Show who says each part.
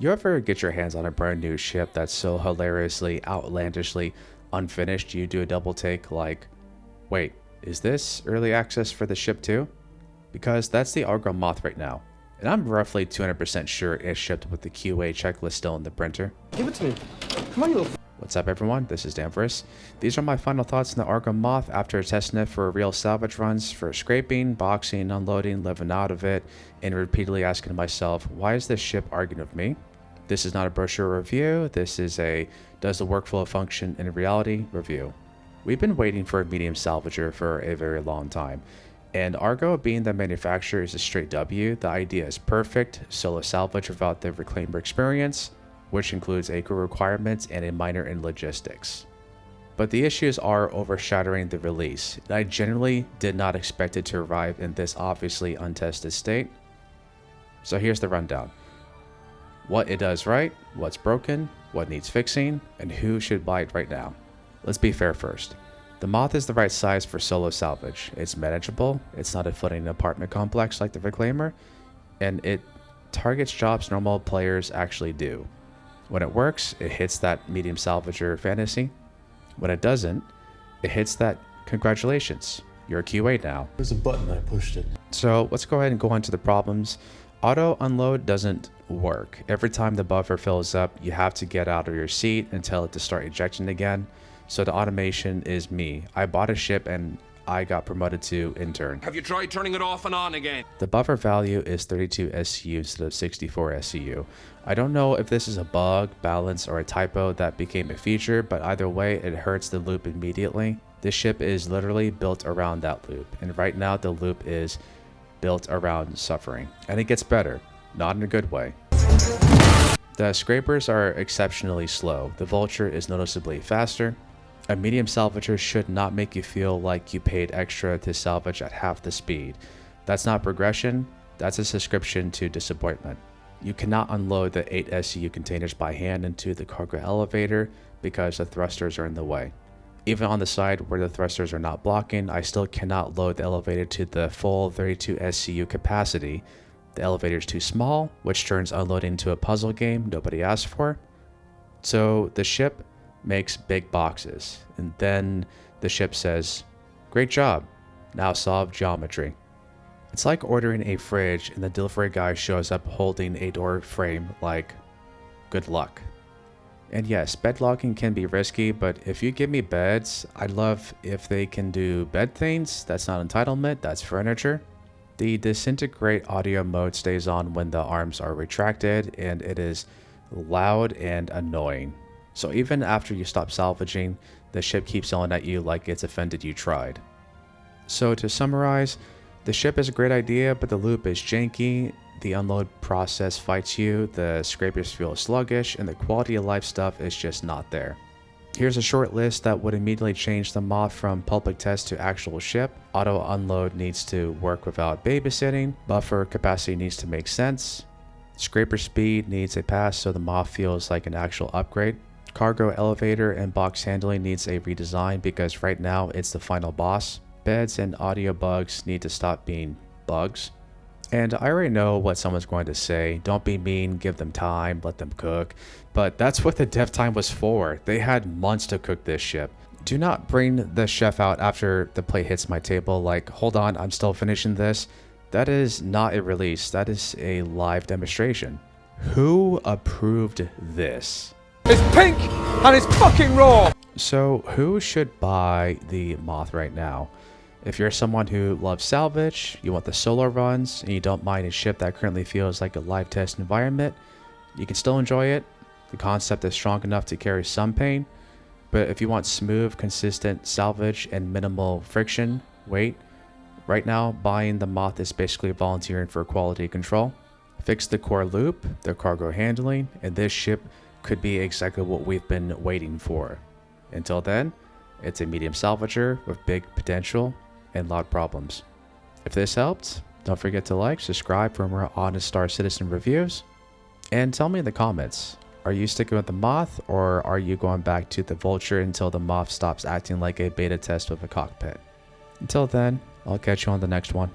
Speaker 1: You ever get your hands on a brand new ship that's so hilariously, outlandishly unfinished you do a double take like, wait, is this early access for the ship too? Because that's the Argo MOTH right now, and I'm roughly 200% sure it's shipped with the QA checklist still in the printer.
Speaker 2: Give it to me. Come on, you little.
Speaker 1: What's up everyone, this is Danvers. These are my final thoughts on the Argo MOTH after testing it for real salvage runs for scraping, boxing, unloading, living out of it, and repeatedly asking myself, why is this ship arguing with me? This is not a brochure review, this is a does the workflow function in reality review. We've been waiting for a medium salvager for a very long time, and Argo being the manufacturer is a straight W. The idea is perfect, solo salvage without the reclaimer experience, which includes ACO requirements and a minor in logistics. But the issues are overshadowing the release, and I generally did not expect it to arrive in this obviously untested state. So here's the rundown. What it does right, what's broken, what needs fixing, and who should buy it right now. Let's be fair first. The MOTH is the right size for solo salvage. It's manageable, it's not a floating apartment complex like the Reclaimer, and it targets jobs normal players actually do. When it works, it hits that medium salvager fantasy. When it doesn't, it hits that congratulations, you're a QA now.
Speaker 2: There's a button, I pushed it.
Speaker 1: So let's go ahead and go on to the problems. Auto unload doesn't work. Every time the buffer fills up, you have to get out of your seat and tell it to start ejecting again. So the automation is me. I bought a ship and I got promoted to intern.
Speaker 3: Have you tried turning it off and on again?
Speaker 1: The buffer value is 32 SCU instead of 64 SCU. I don't know if this is a bug, balance, or a typo that became a feature, but either way, it hurts the loop immediately. This ship is literally built around that loop, and right now the loop is built around suffering. And it gets better, not in a good way. The scrapers are exceptionally slow. The vulture is noticeably faster. A medium salvager should not make you feel like you paid extra to salvage at half the speed. That's not progression, that's a subscription to disappointment. You cannot unload the 8 SCU containers by hand into the cargo elevator because the thrusters are in the way. Even on the side where the thrusters are not blocking, I still cannot load the elevator to the full 32 SCU capacity. The elevator is too small, which turns unloading into a puzzle game nobody asked for. So the ship makes big boxes, and then the ship says, "Great job, now solve geometry." It's like ordering a fridge and the delivery guy shows up holding a door frame like, good luck. And yes, bed logging can be risky, but if you give me beds, I'd love if they can do bed things. That's not entitlement, that's furniture. The disintegrate audio mode stays on when the arms are retracted, and it is loud and annoying. So even after you stop salvaging, the ship keeps yelling at you like it's offended you tried. So to summarize, the ship is a great idea, but the loop is janky, the unload process fights you, the scrapers feel sluggish, and the quality of life stuff is just not there. Here's a short list that would immediately change the MOTH from public test to actual ship. Auto unload needs to work without babysitting, buffer capacity needs to make sense, scraper speed needs a pass so the MOTH feels like an actual upgrade. Cargo elevator and box handling needs a redesign because right now it's the final boss. Beds and audio bugs need to stop being bugs. And I already know what someone's going to say. Don't be mean, give them time, let them cook. But that's what the dev time was for. They had months to cook this ship. Do not bring the chef out after the plate hits my table like, hold on, I'm still finishing this. That is not a release, that is a live demonstration. Who approved this?
Speaker 3: It's pink and it's fucking raw!
Speaker 1: So who should buy the MOTH right now? If you're someone who loves salvage, you want the solo runs, and you don't mind a ship that currently feels like a live test environment, you can still enjoy it. The concept is strong enough to carry some pain, but if you want smooth, consistent salvage and minimal friction, wait. Right now, buying the MOTH is basically volunteering for quality control. Fix the core loop, the cargo handling, and this ship could be exactly what we've been waiting for. Until then, it's a medium salvager with big potential and loud problems. If this helped, don't forget to like, subscribe for more honest Star Citizen reviews, and tell me in the comments, are you sticking with the MOTH or are you going back to the Vulture until the MOTH stops acting like a beta test with a cockpit? Until then, I'll catch you on the next one.